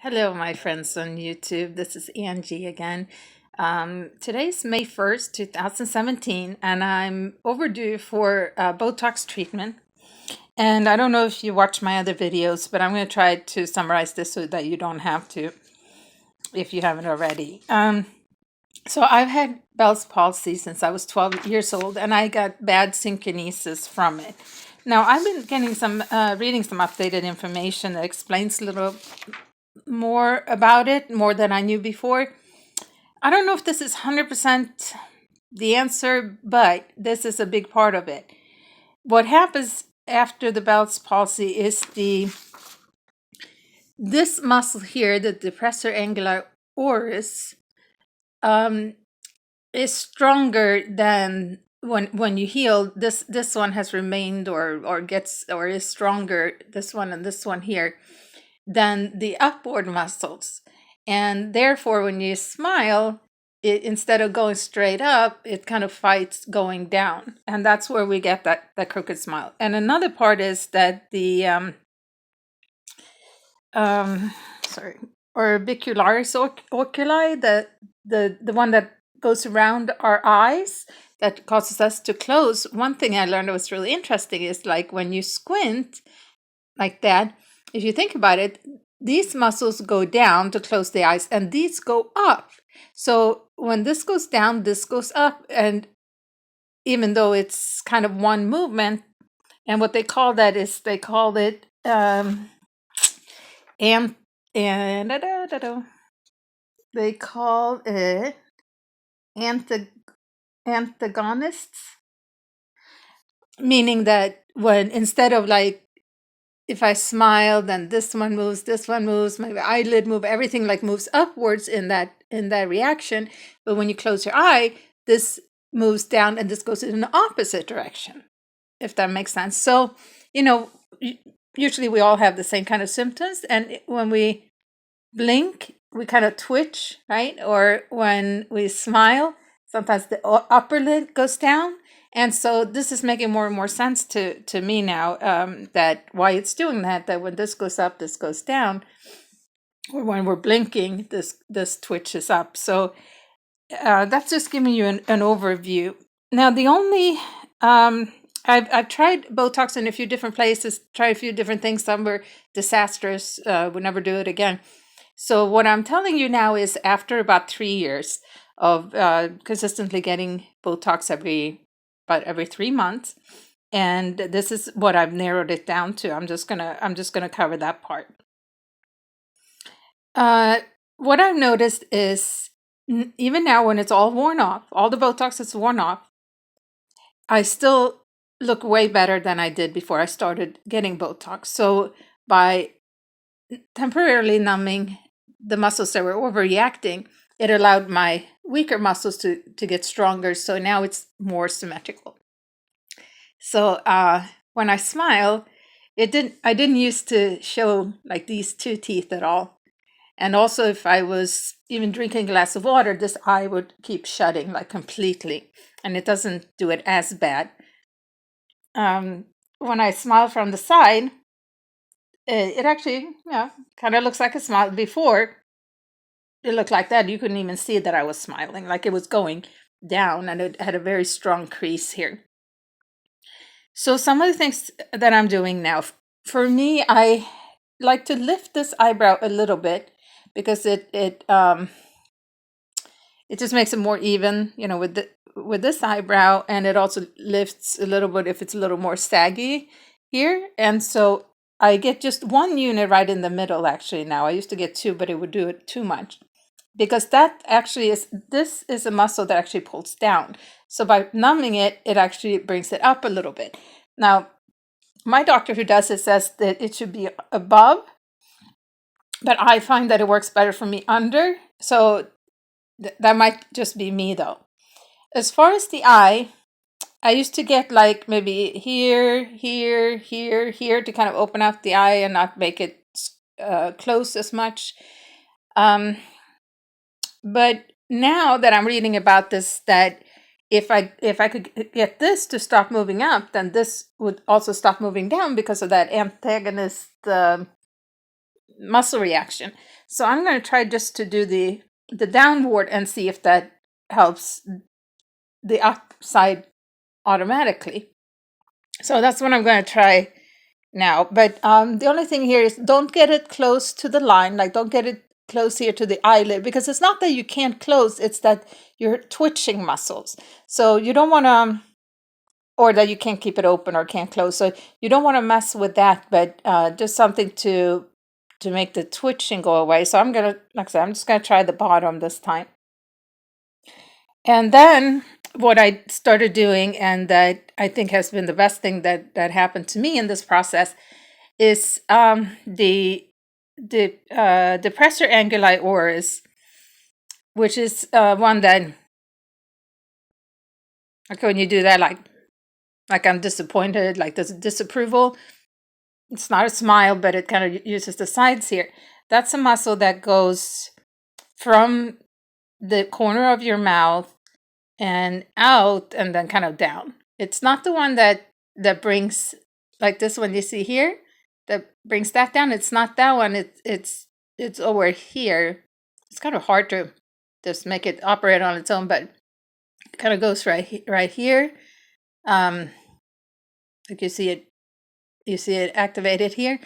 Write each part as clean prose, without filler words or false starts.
Hello, my friends on YouTube. This is Angie again. Today's May 1st, 2017, and I'm overdue for Botox treatment. And I don't know if you watch my other videos, but I'm going to try to summarize this so that you don't have to if you haven't already. So I've had Bell's palsy since I was 12 years old, and I got bad synkenesis from it. Now, I've been getting reading some updated information that explains a little more about it, more than I knew before. I don't know if this is 100% the answer, but this is a big part of it. What happens after the Bell's palsy is this muscle here, the depressor anguli oris, is stronger than when you heal. This one has remained or is stronger, this one and this one here, than the upward muscles. And therefore, when you smile, instead of going straight up, it kind of fights going down. And that's where we get that crooked smile. And another part is that the sorry, orbicularis oculi, the one that goes around our eyes that causes us to close. One thing I learned that was really interesting is like when you squint like that, if you think about it, these muscles go down to close the eyes and these go up. So when this goes down, this goes up. And even though it's kind of one movement, and what they call that is they call it and they call it antagonists, meaning that when instead of like if I smile, then this one moves, my eyelid move, everything like moves upwards in that reaction. But when you close your eye, this moves down and this goes in the opposite direction, if that makes sense. So, you know, usually we all have the same kind of symptoms. And when we blink, we kind of twitch, right? Or when we smile, sometimes the upper lid goes down. And so this is making more and more sense to me now, that why it's doing that when this goes up, this goes down. Or when we're blinking, this twitches up. So that's just giving you an overview. Now, the only I've tried Botox in a few different places, tried a few different things. Some were disastrous. Would never do it again. So what I'm telling you now is after about 3 years of consistently getting Botox about every 3 months, and this is what I've narrowed it down to. I'm just gonna cover that part. What I've noticed is even now when it's all worn off, all the Botox is worn off, I still look way better than I did before I started getting Botox. So by temporarily numbing the muscles that were overreacting, it allowed my weaker muscles to get stronger. So now it's more symmetrical. So when I smile, I didn't used to show like these two teeth at all. And also if I was even drinking a glass of water, this eye would keep shutting like completely. And it doesn't do it as bad. When I smile from the side, it actually, kind of looks like a smile. Before, it looked like that. You couldn't even see that I was smiling, like it was going down, and it had a very strong crease here. So some of the things that I'm doing now, for me, I like to lift this eyebrow a little bit because it just makes it more even, with this eyebrow, and it also lifts a little bit if it's a little more saggy here. And so I get just one unit right in the middle actually now. I used to get two, but it would do it too much because this is a muscle that actually pulls down. So by numbing it, it actually brings it up a little bit. Now, my doctor who does it says that it should be above, but I find that it works better for me under. So that might just be me though. As far as the eye, I used to get like maybe here, here, here, here to kind of open up the eye and not make it close as much. But now that I'm reading about this, that if I could get this to stop moving up, then this would also stop moving down because of that antagonist muscle reaction. So I'm going to try just to do the downward and see if that helps the upside automatically. So that's what I'm going to try now. But the only thing here is don't get it close to the line, like don't get it close here to the eyelid, because it's not that you can't close, it's that you're twitching muscles. So you don't want to, or that you can't keep it open or can't close. So you don't want to mess with that, but just something to make the twitching go away. So I'm going to, like I said, I'm just going to try the bottom this time. And then what I started doing, and that I think has been the best thing that happened to me in this process, is the depressor anguli oris, which is one that, like when you do that, like I'm disappointed, like there's disapproval. It's not a smile, but it kind of uses the sides here. That's a muscle that goes from the corner of your mouth and out and then kind of down. It's not the one that brings, like this one you see here, that brings that down. It's not that one. It's over here. It's kind of hard to just make it operate on its own, but it kind of goes right here. Like you see it activated here.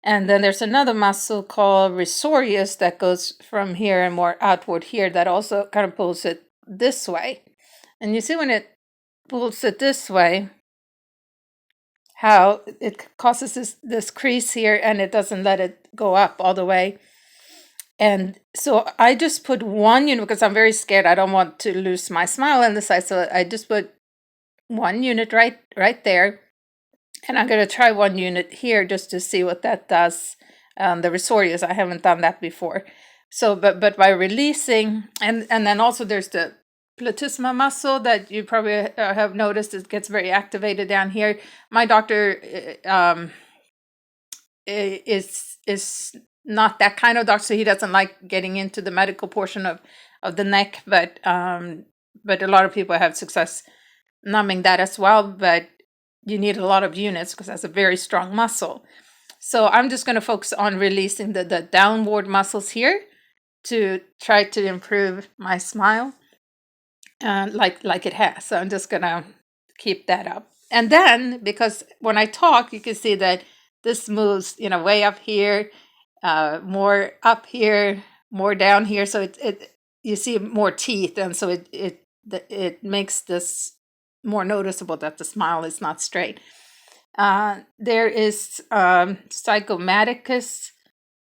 And then there's another muscle called risorius that goes from here and more outward here that also kind of pulls it this way. And you see when it pulls it this way, how it causes this crease here and it doesn't let it go up all the way. And so I just put one unit because I'm very scared. I don't want to lose my smile on the side. So I just put one unit right there. And I'm going to try one unit here just to see what that does. The risorius, I haven't done that before. So, but by releasing, and then also there's the platysma muscle that you probably have noticed, it gets very activated down here. My doctor is not that kind of doctor, so he doesn't like getting into the medical portion of the neck, but a lot of people have success numbing that as well, but you need a lot of units because that's a very strong muscle. So I'm just going to focus on releasing the downward muscles here to try to improve my smile, like it has. So I'm just going to keep that up. And then, because when I talk, you can see that this moves, way up here, more up here, more down here. So it you see more teeth, and so it makes this more noticeable that the smile is not straight. There is zygomaticus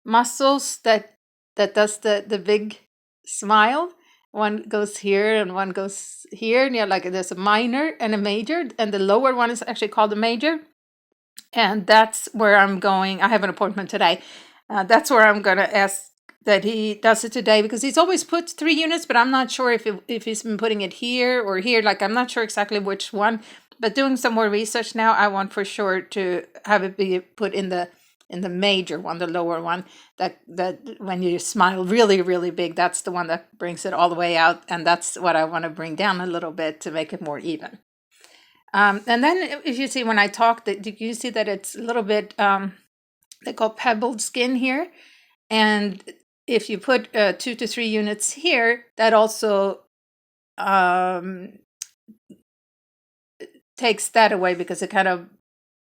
muscles that does the big smile. One goes here and one goes here. And like there's a minor and a major, and the lower one is actually called the major. And that's where I'm going. I have an appointment today. That's where I'm going to ask that he does it today, because he's always put 3 units, but I'm not sure if he's been putting it here or here. Like I'm not sure exactly which one. But doing some more research now, I want for sure to have it be put in the major one, the lower one, that when you smile really, really big, that's the one that brings it all the way out. And that's what I want to bring down a little bit to make it more even. And then if you see when I talk, that you see that it's a little bit, they call pebbled skin here. And if you put 2 to 3 units here, that also takes that away, because it kind of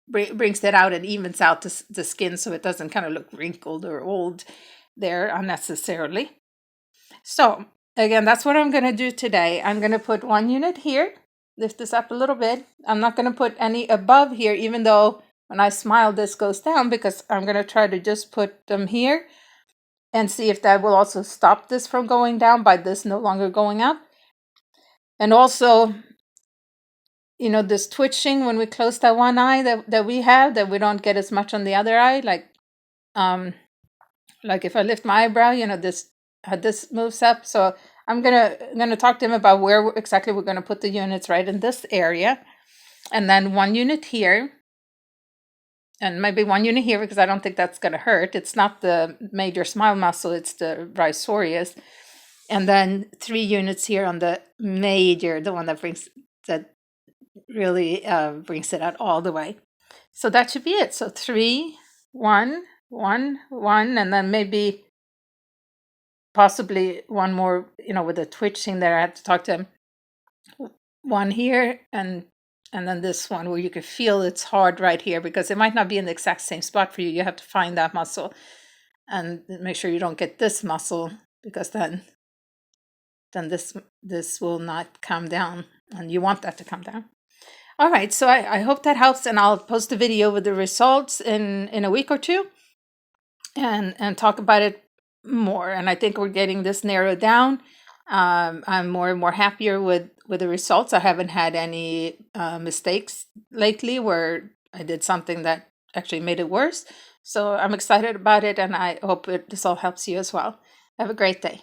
brings that out and evens out the skin, so it doesn't kind of look wrinkled or old there unnecessarily. So again, that's what I'm going to do today. I'm going to put 1 unit here, lift this up a little bit. I'm not going to put any above here, even though when I smile this goes down, because I'm going to try to just put them here and see if that will also stop this from going down by this no longer going up. And also, this twitching when we close that one eye that we have, that we don't get as much on the other eye. Like if I lift my eyebrow, this moves up. So I'm gonna talk to him about where exactly we're gonna put the units, right in this area, and then 1 unit here, and maybe 1 unit here, because I don't think that's gonna hurt. It's not the major smile muscle; it's the risorius, and then 3 units here on the major, the one that really brings it out all the way. So that should be it. So 3, 1, one, and then maybe possibly one more, with the twitching there. I had to talk to him. One here and then this one where you can feel it's hard right here, because it might not be in the exact same spot for you. You have to find that muscle and make sure you don't get this muscle, because then this will not come down, and you want that to come down. All right, so I hope that helps, and I'll post a video with the results in a week or two, and talk about it more. And I think we're getting this narrowed down. I'm more and more happier with the results. I haven't had any mistakes lately where I did something that actually made it worse. So I'm excited about it, and I hope this all helps you as well. Have a great day.